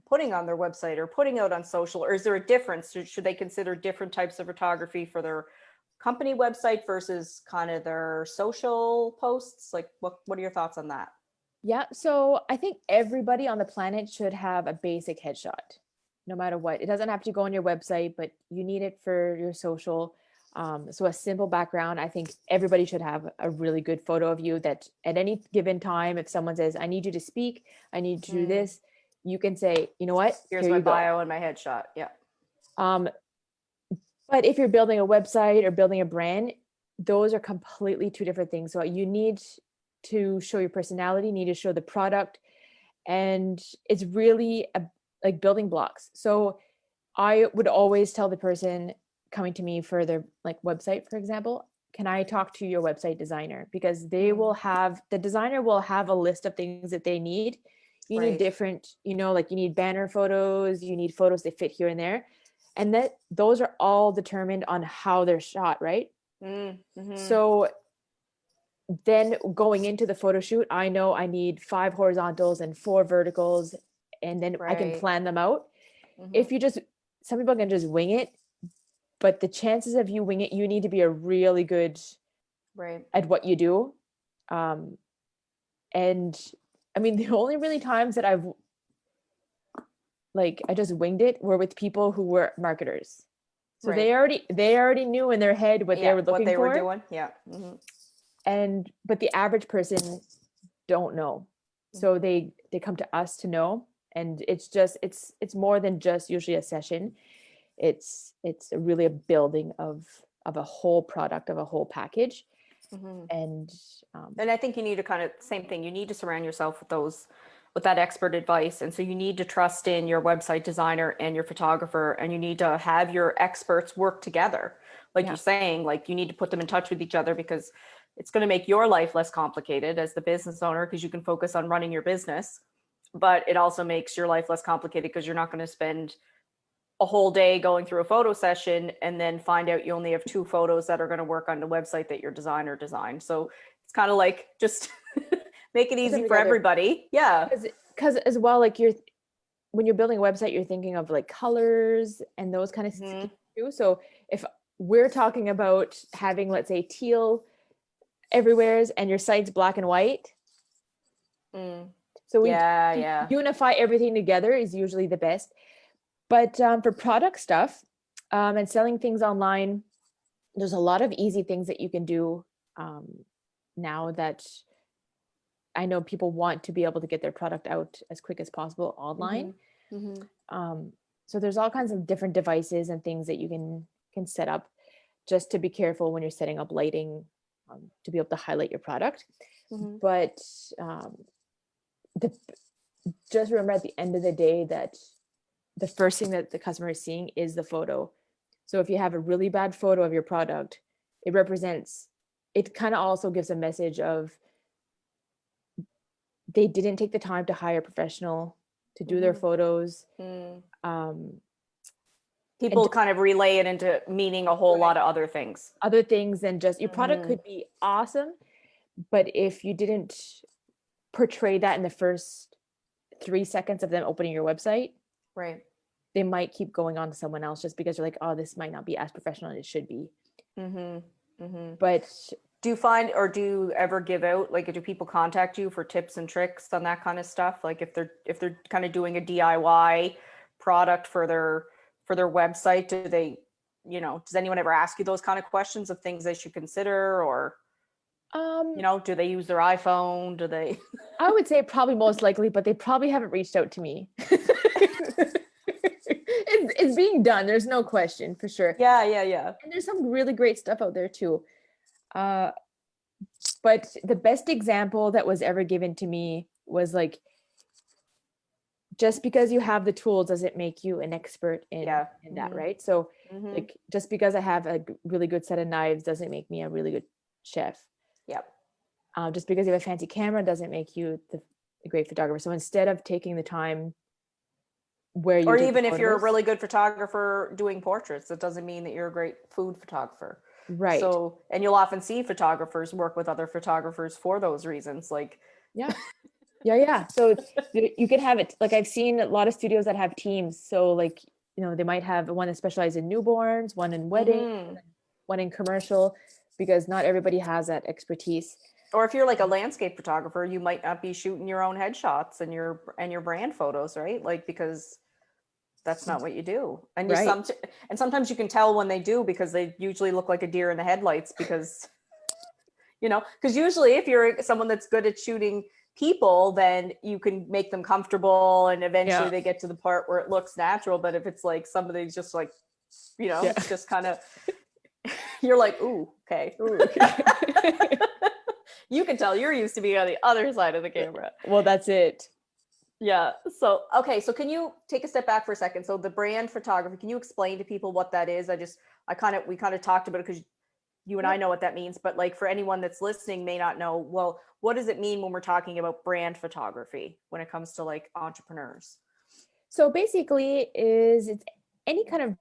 putting on their website or putting out on social? Or is there a difference? Should they consider different types of photography for their company website versus kind of their social posts? Like what are your thoughts on that? Yeah. So I think everybody on the planet should have a basic headshot, no matter what. It doesn't have to go on your website, but you need it for your social. So a simple background. I think everybody should have a really good photo of you that at any given time, if someone says, I need you to speak, I need you to do this, you can say, you know what? Here's Here my you go. bio and my headshot. Yeah. But if you're building a website or building a brand, those are completely two different things. So you need to show your personality, you need to show the product, and it's really like building blocks. So I would always tell the person coming to me for their like website, for example, can I talk to your website designer? Because they will have, the designer will have a list of things that they need. You need different, like you need banner photos, you need photos that fit here and there. And that those are all determined on how they're shot, right? So then going into the photo shoot, I know I need 5 horizontals and 4 verticals, and then I can plan them out. If you just, some people can just wing it, but the chances of you wing it, you need to be a really good at what you do. And I mean, the only really times that I've I just winged it were with people who were marketers. So they already knew in their head what they were looking for. Were doing. Yeah. But the average person don't know. So they come to us to know. And it's just, it's more than just usually a session. It's really a building of a whole product, of a whole package. And I think you need to kind of, same thing, you need to surround yourself with that expert advice. And so you need to trust in your website designer and your photographer, and you need to have your experts work together. Like you're saying, like you need to put them in touch with each other, because it's going to make your life less complicated as the business owner, because you can focus on running your business. But it also makes your life less complicated because you're not going to spend a whole day going through a photo session and then find out you only have 2 photos that are going to work on the website that your designer designed. So it's kind of like just make it easy for everybody. Yeah. Because as well, like when you're building a website, you're thinking of like colors and those kind of things too. So if we're talking about having, let's say, teal everywhere and your site's black and white. So we unify everything together is usually the best. But for product stuff and selling things online, there's a lot of easy things that you can do now that I know people want to be able to get their product out as quick as possible online. So there's all kinds of different devices and things that you can set up, just to be careful when you're setting up lighting to be able to highlight your product. But just remember at the end of the day that the first thing that the customer is seeing is the photo. So if you have a really bad photo of your product, it kind of also gives a message of they didn't take the time to hire a professional to do their photos. People kind of relay it into meaning a whole lot of other things than just your product could be awesome, but if you didn't portray that in the first 3 seconds of them opening your website, they might keep going on to someone else just because they're like, oh, this might not be as professional as it should be. But do you find, or do you ever give out, like, do people contact you for tips and tricks on that kind of stuff? Like if they're kind of doing a DIY product for their website, do they, does anyone ever ask you those kind of questions of things they should consider, or do they use their iPhone? Do they? I would say probably most likely, but they probably haven't reached out to me. It's being done. There's no question, for sure. Yeah. And there's some really great stuff out there too. But the best example that was ever given to me was like, just because you have the tools doesn't make you an expert in that, right? So like, just because I have a really good set of knives doesn't make me a really good chef. Just because you have a fancy camera doesn't make you a great photographer. So instead of taking the time where you, or even if you're a really good photographer doing portraits, that doesn't mean that you're a great food photographer. Right. So, and you'll often see photographers work with other photographers for those reasons. Like, yeah. So you can have it. Like I've seen a lot of studios that have teams. So like, they might have one that specializes in newborns, one in weddings, wanting commercial, because not everybody has that expertise. Or if you're like a landscape photographer, you might not be shooting your own headshots and your brand photos, right? Like, because that's not what you do. And you Right. and sometimes you can tell when they do, because they usually look like a deer in the headlights, because because usually if you're someone that's good at shooting people, then you can make them comfortable and eventually Yeah. they get to the part where it looks natural. But if it's like somebody's just like, Yeah. it's just kind of, you're like, ooh, okay. Ooh, okay. You can tell you're used to being on the other side of the camera. Well, that's it. Yeah. So, okay. So can you take a step back for a second? So the brand photography, can you explain to people what that is? We kind of talked about it because you and I know what that means, but like for anyone that's listening may not know, well, what does it mean when we're talking about brand photography when it comes to like entrepreneurs? So basically it's any kind of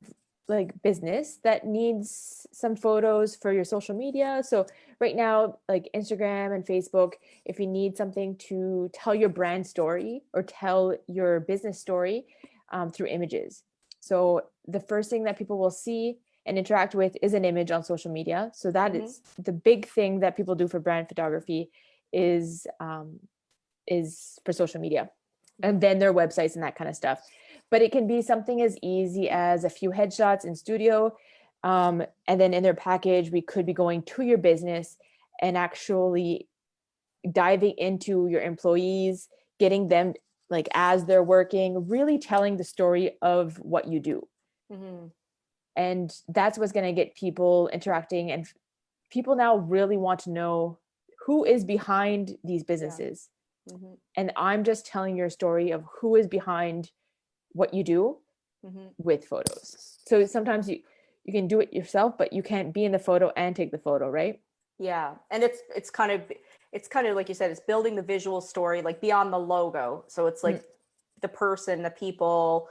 like business that needs some photos for your social media. So right now, like Instagram and Facebook, if you need something to tell your brand story or tell your business story through images. So the first thing that people will see and interact with is an image on social media. So that is the big thing that people do for brand photography is for social media, and then their websites and that kind of stuff. But it can be something as easy as a few headshots in studio. And then in their package, we could be going to your business and actually diving into your employees, getting them like as they're working, really telling the story of what you do. Mm-hmm. And that's what's going to get people interacting. And people now really want to know who is behind these businesses. Yeah. Mm-hmm. And I'm just telling your story of who is behind what you do with photos. So sometimes you can do it yourself, but you can't be in the photo and take the photo, right? Yeah. And it's kind of like you said, it's building the visual story, like beyond the logo. So it's like the person, the people,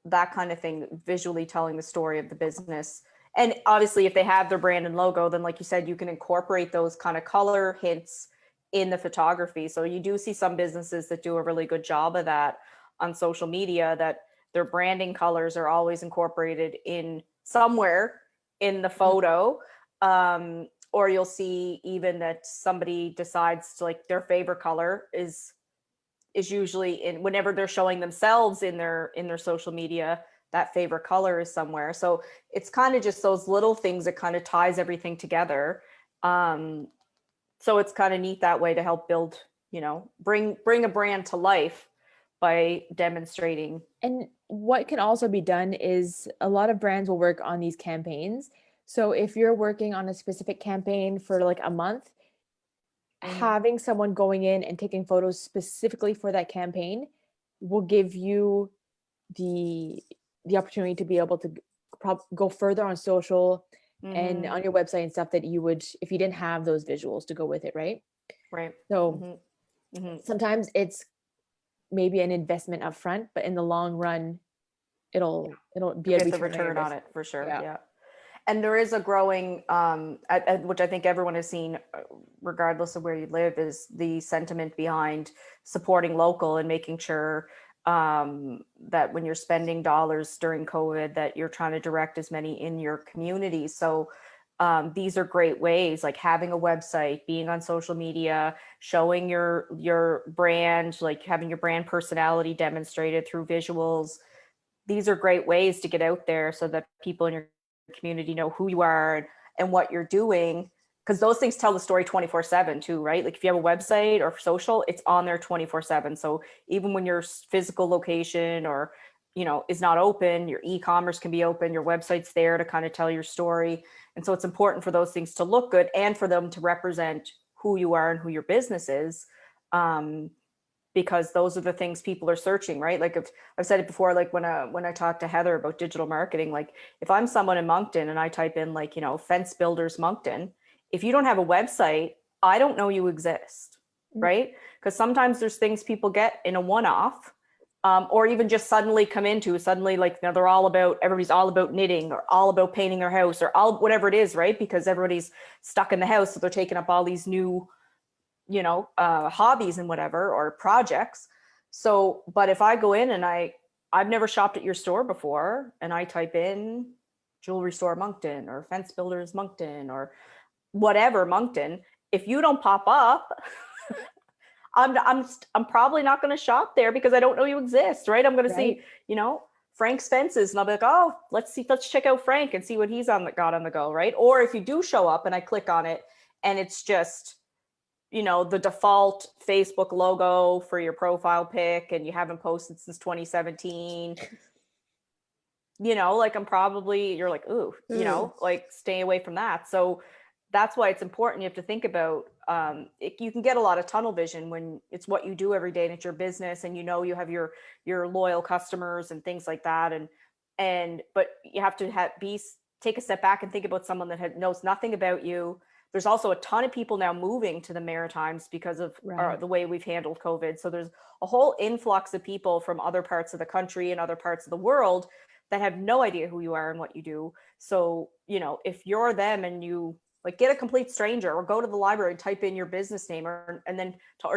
that kind of thing, visually telling the story of the business. And obviously if they have their brand and logo, then like you said, you can incorporate those kind of color hints in the photography. So you do see some businesses that do a really good job of that on social media, that their branding colors are always incorporated in somewhere in the photo. Or you'll see even that somebody decides to, like, their favorite color is usually in whenever they're showing themselves in their social media, that favorite color is somewhere. So it's kind of just those little things that kind of ties everything together. So it's kind of neat that way to help build, bring a brand to life by demonstrating. And what can also be done is a lot of brands will work on these campaigns. So if you're working on a specific campaign for like a month, having someone going in and taking photos specifically for that campaign will give you the opportunity to be able to go further on social and on your website and stuff that you would if you didn't have those visuals to go with it, right? Right. So sometimes it's maybe an investment up front, but in the long run, it'll be a return on it for sure. Yeah. And there is a growing, which I think everyone has seen, regardless of where you live, is the sentiment behind supporting local and making sure that when you're spending dollars during COVID, that you're trying to direct as many in your community. So these are great ways, like having a website, being on social media, showing your brand, like having your brand personality demonstrated through visuals. These are great ways to get out there so that people in your community know who you are and what you're doing, because those things tell the story 24/7 too, right? Like if you have a website or social, it's on there 24/7. So even when your physical location or is not open, your e-commerce can be open, your website's there to kind of tell your story. And so it's important for those things to look good and for them to represent who you are and who your business is, because those are the things people are searching, right? Like if I've said it before, like when I talk to Heather about digital marketing, like if I'm someone in Moncton and I type in like, fence builders Moncton, if you don't have a website, I don't know you exist, right? Because sometimes there's things people get in a one-off, or even just suddenly come into like, everybody's all about knitting or all about painting their house or all whatever it is, right? Because everybody's stuck in the house, so they're taking up all these new hobbies and whatever, or projects. So, but if I go in and I've never shopped at your store before and I type in Jewelry Store Moncton or Fence Builders Moncton or whatever Moncton, if you don't pop up, I'm probably not going to shop there because I don't know you exist, right? I'm going to Right. see, Frank's Fences, and I'll be like, oh, let's check out Frank and see what he's got on the go, right? Or if you do show up and I click on it and it's just, the default Facebook logo for your profile pic and you haven't posted since 2017, like you're like, ooh, like stay away from that. So that's why it's important. You have to think about, you can get a lot of tunnel vision when it's what you do every day and it's your business and you have your loyal customers and things like that. But you have to take a step back and think about someone that knows nothing about you. There's also a ton of people now moving to the Maritimes because of the way we've handled COVID. So there's a whole influx of people from other parts of the country and other parts of the world that have no idea who you are and what you do. So, if you're them and you like get a complete stranger or go to the library and type in your business name or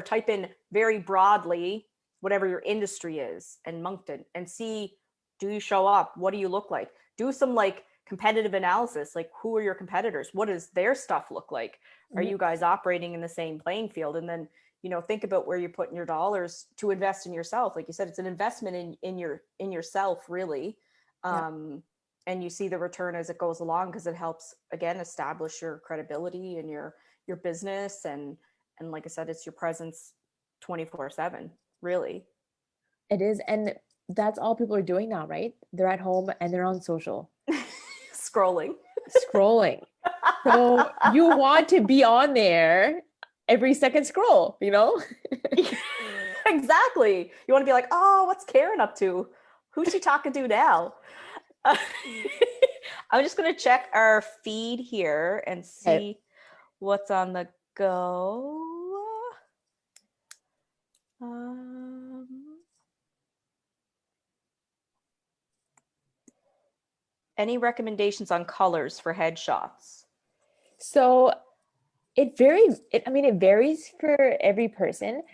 type in very broadly whatever your industry is and Moncton and see, do you show up? What do you look like? Do some like competitive analysis, like who are your competitors? What does their stuff look like? Are you guys operating in the same playing field? And then, think about where you're putting your dollars to invest in yourself. Like you said, it's an investment in yourself, really. And you see the return as it goes along because it helps, again, establish your credibility and your business. And like I said, it's your presence 24/7, really. It is. And that's all people are doing now, right? They're at home and they're on social. Scrolling. So you want to be on there every second scroll, Exactly. You want to be like, oh, what's Karen up to? Who's she talking to now? I'm just going to check our feed here and see what's on the go. Any recommendations on colors for headshots? So it varies for every person.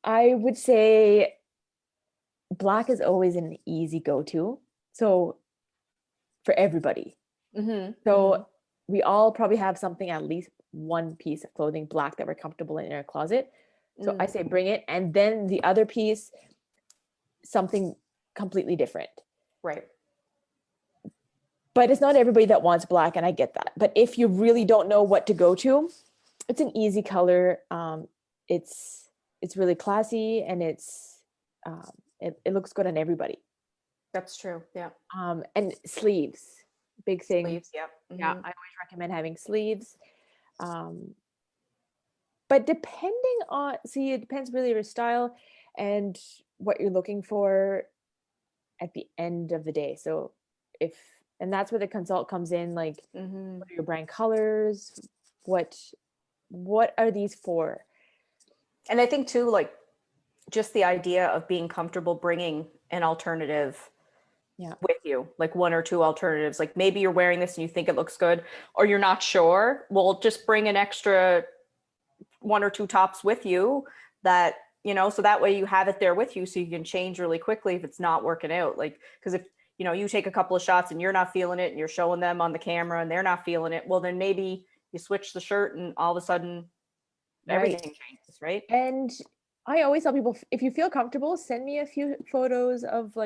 I would say black is always an easy go-to. So for everybody. So we all probably have something, at least one piece of clothing, black, that we're comfortable in our closet. So I say bring it. And then the other piece, something completely different. Right. But it's not everybody that wants black, and I get that. But if you really don't know what to go to, it's an easy color. It's really classy, and it looks good on everybody. That's true. Yeah. And sleeves, big thing. Sleeves, yep. Yeah, I always recommend having sleeves. But it depends really on your style and what you're looking for at the end of the day. So and that's where the consult comes in, like, what are your brand colors? What are these for? And I think too, like, just the idea of being comfortable bringing an alternative with you, like one or two alternatives. Like maybe you're wearing this and you think it looks good, or you're not sure. Well, just bring an extra one or two tops with you that, so that way you have it there with you so you can change really quickly if it's not working out. Like, because if, you take a couple of shots and you're not feeling it and you're showing them on the camera and they're not feeling it, well, then maybe you switch the shirt and all of a sudden everything changes, right? And I always tell people, if you feel comfortable, send me a few photos of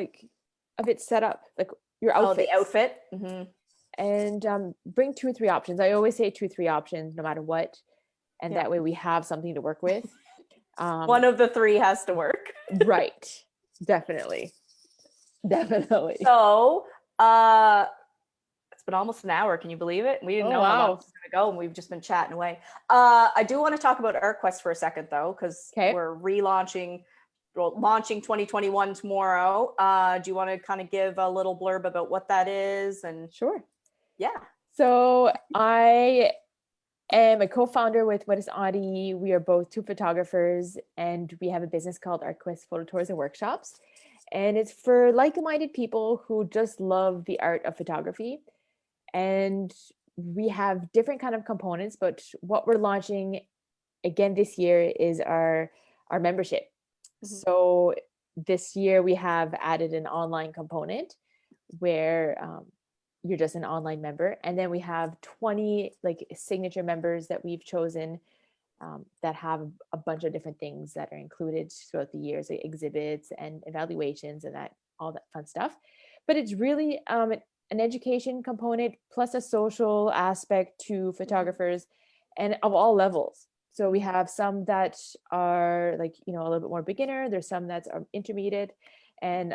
it set up, like your outfit. Oh, the outfit. And bring 2 or 3 options. I always say 2 or 3 options no matter what. And that way we have something to work with. One of the 3 has to work. Right. Definitely. So it's been almost an hour. Can you believe it? We didn't know how long it was going to go, and we've just been chatting away. I do want to talk about ArtQuest for a second, though, because we're launching 2021 tomorrow. Do you want to kind of give a little blurb about what that is? And sure. Yeah. So I am a co-founder with What is Audie. We are both 2 photographers, and we have a business called ArtQuest Photo Tours and Workshops. And it's for like-minded people who just love the art of photography. And we have different kind of components, but what we're launching again this year is our membership. So this year we have added an online component where you're just an online member. And then we have 20 like signature members that we've chosen, that have a bunch of different things that are included throughout the years, like exhibits and evaluations and that all that fun stuff. But it's really an education component plus a social aspect to photographers, and of all levels. So we have some that are like, you know, a little bit more beginner. There's some that's intermediate, and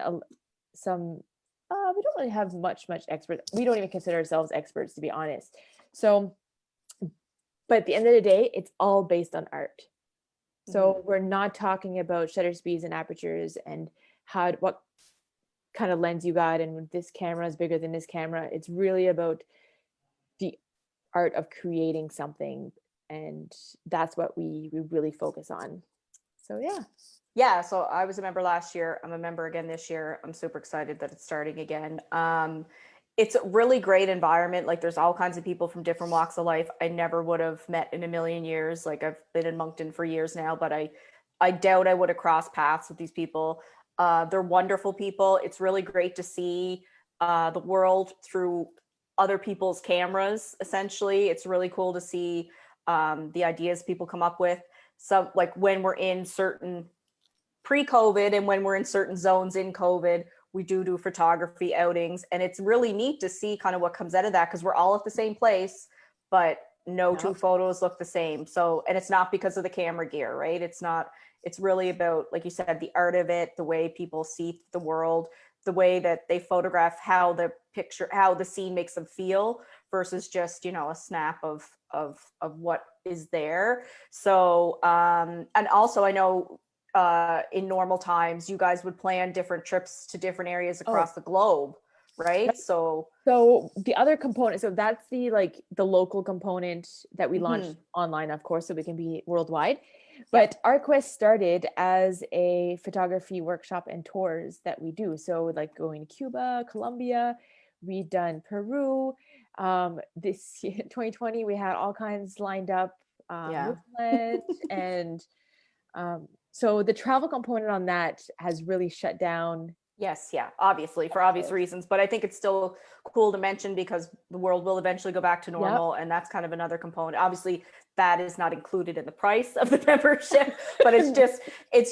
some we don't really have much expert. We don't even consider ourselves experts, to be honest. So, but at the end of the day, it's all based on art. So we're not talking about shutter speeds and apertures and what kind of lens you got and this camera is bigger than this camera. It's really about the art of creating something, and that's what we really focus on. So yeah, so I was a member last year. I'm a member again this year. I'm super excited that it's starting again. It's a really great environment. Like there's all kinds of people from different walks of life I never would have met in a million years. Like I've been in Moncton for years now, but I doubt I would have crossed paths with these people. They're wonderful people. It's really great to see the world through other people's cameras, essentially. It's really cool to see the ideas people come up with. So like when we're in certain pre-COVID and when we're in certain zones in COVID, we do photography outings. And it's really neat to see kind of what comes out of that, because we're all at the same place, but no two photos look the same. So, and it's not because of the camera gear, right? It's really about, like you said, the art of it, the way people see the world, the way that they photograph, how the scene makes them feel versus just, you know, a snap of what is there. So, and also I know in normal times, you guys would plan different trips to different areas across the globe, right? So the other component, so that's the local component that we launched online, of course, so we can be worldwide. But ArtQuest started as a photography workshop and tours that we do. So like going to Cuba, Colombia, we've done Peru. This year, 2020, we had all kinds lined up, and so the travel component on that has really shut down. Yes, yeah, obviously, for obvious reasons. But I think it's still cool to mention because the world will eventually go back to normal. And that's kind of another component. Obviously, that is not included in the price of the membership, but it's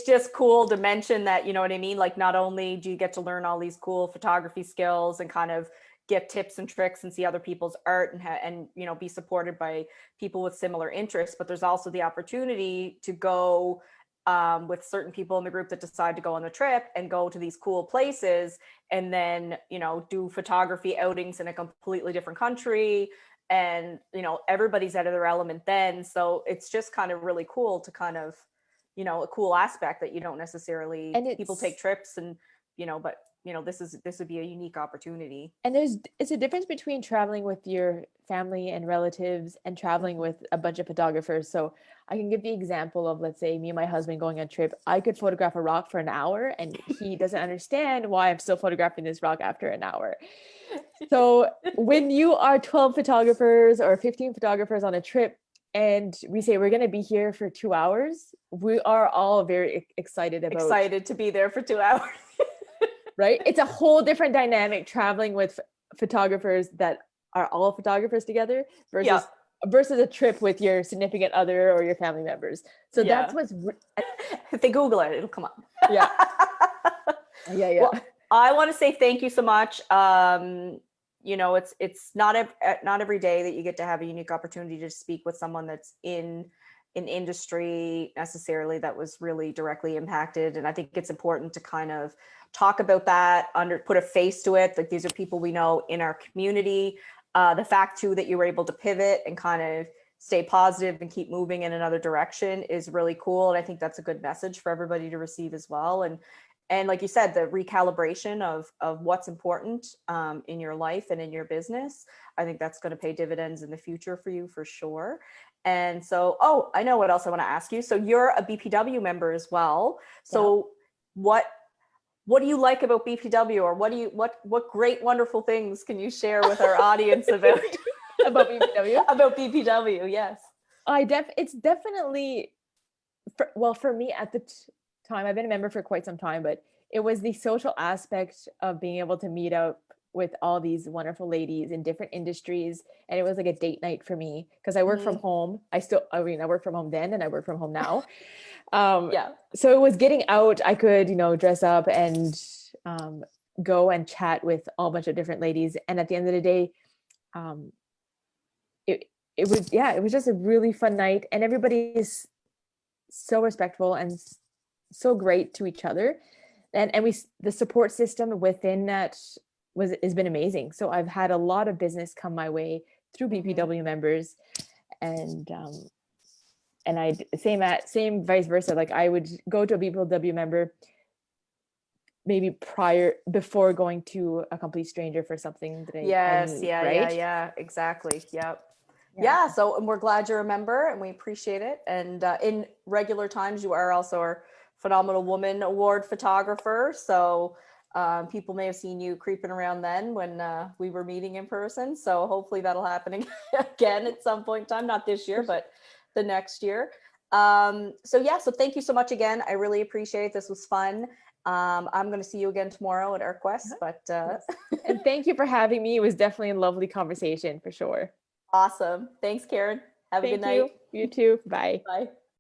just cool to mention that, you know what I mean? Like not only do you get to learn all these cool photography skills and kind of get tips and tricks and see other people's art and you know, be supported by people with similar interests, but there's also the opportunity to go with certain people in the group that decide to go on the trip and go to these cool places and then, you know, do photography outings in a completely different country. And, you know, everybody's out of their element then. So it's just kind of really cool to kind of, you know, a cool aspect that you don't necessarily, and people take trips and, you know, but you know, this would be a unique opportunity. And it's a difference between traveling with your family and relatives and traveling with a bunch of photographers. So I can give the example of, let's say, me and my husband going on a trip. I could photograph a rock for an hour and he doesn't understand why I'm still photographing this rock after an hour. So when you are 12 photographers or 15 photographers on a trip and we say we're going to be here for 2 hours, we are all very excited to be there for 2 hours. Right? It's a whole different dynamic traveling with photographers that are all photographers together versus a trip with your significant other or your family members. So that's what's if they Google it, it'll come up. Yeah. Well, I want to say thank you so much. You know, it's not every day that you get to have a unique opportunity to speak with someone that's in an industry necessarily that was really directly impacted. And I think it's important to kind of talk about that, put a face to it. Like these are people we know in our community. The fact too that you were able to pivot and kind of stay positive and keep moving in another direction is really cool. And I think that's a good message for everybody to receive as well. And like you said, the recalibration of what's important in your life and in your business, I think that's going to pay dividends in the future for you for sure. And so, I know what else I want to ask you. So you're a BPW member as well. So what do you like about BPW, or what great, wonderful things can you share with our audience about about BPW? About BPW, yes. It's definitely, for me at the time, I've been a member for quite some time, but it was the social aspect of being able to meet up with all these wonderful ladies in different industries, and it was like a date night for me because I work from home. I mean, I work from home then and I work from home now. Yeah. So it was getting out. I could, dress up and go and chat with a bunch of different ladies. And at the end of the day, it was, yeah, it was just a really fun night, and everybody is so respectful and so great to each other. And the support system within that has been amazing. So I've had a lot of business come my way through BPW members, and same vice versa. Like I would go to a BPW member maybe before going to a complete stranger for something that I need, right? Yeah, exactly. Yep. Yeah. So, and we're glad you're a member, and we appreciate it. And in regular times, you are also our Phenomenal Woman Award photographer. So people may have seen you creeping around then when we were meeting in person. So hopefully that'll happen again at some point in time, not this year, but the next year. So thank you so much again. I really appreciate it. This was fun. I'm going to see you again tomorrow at ArtQuest, but and thank you for having me. It was definitely a lovely conversation for sure. Awesome. Thanks, Karen. Have a good night. You too. Bye. Bye.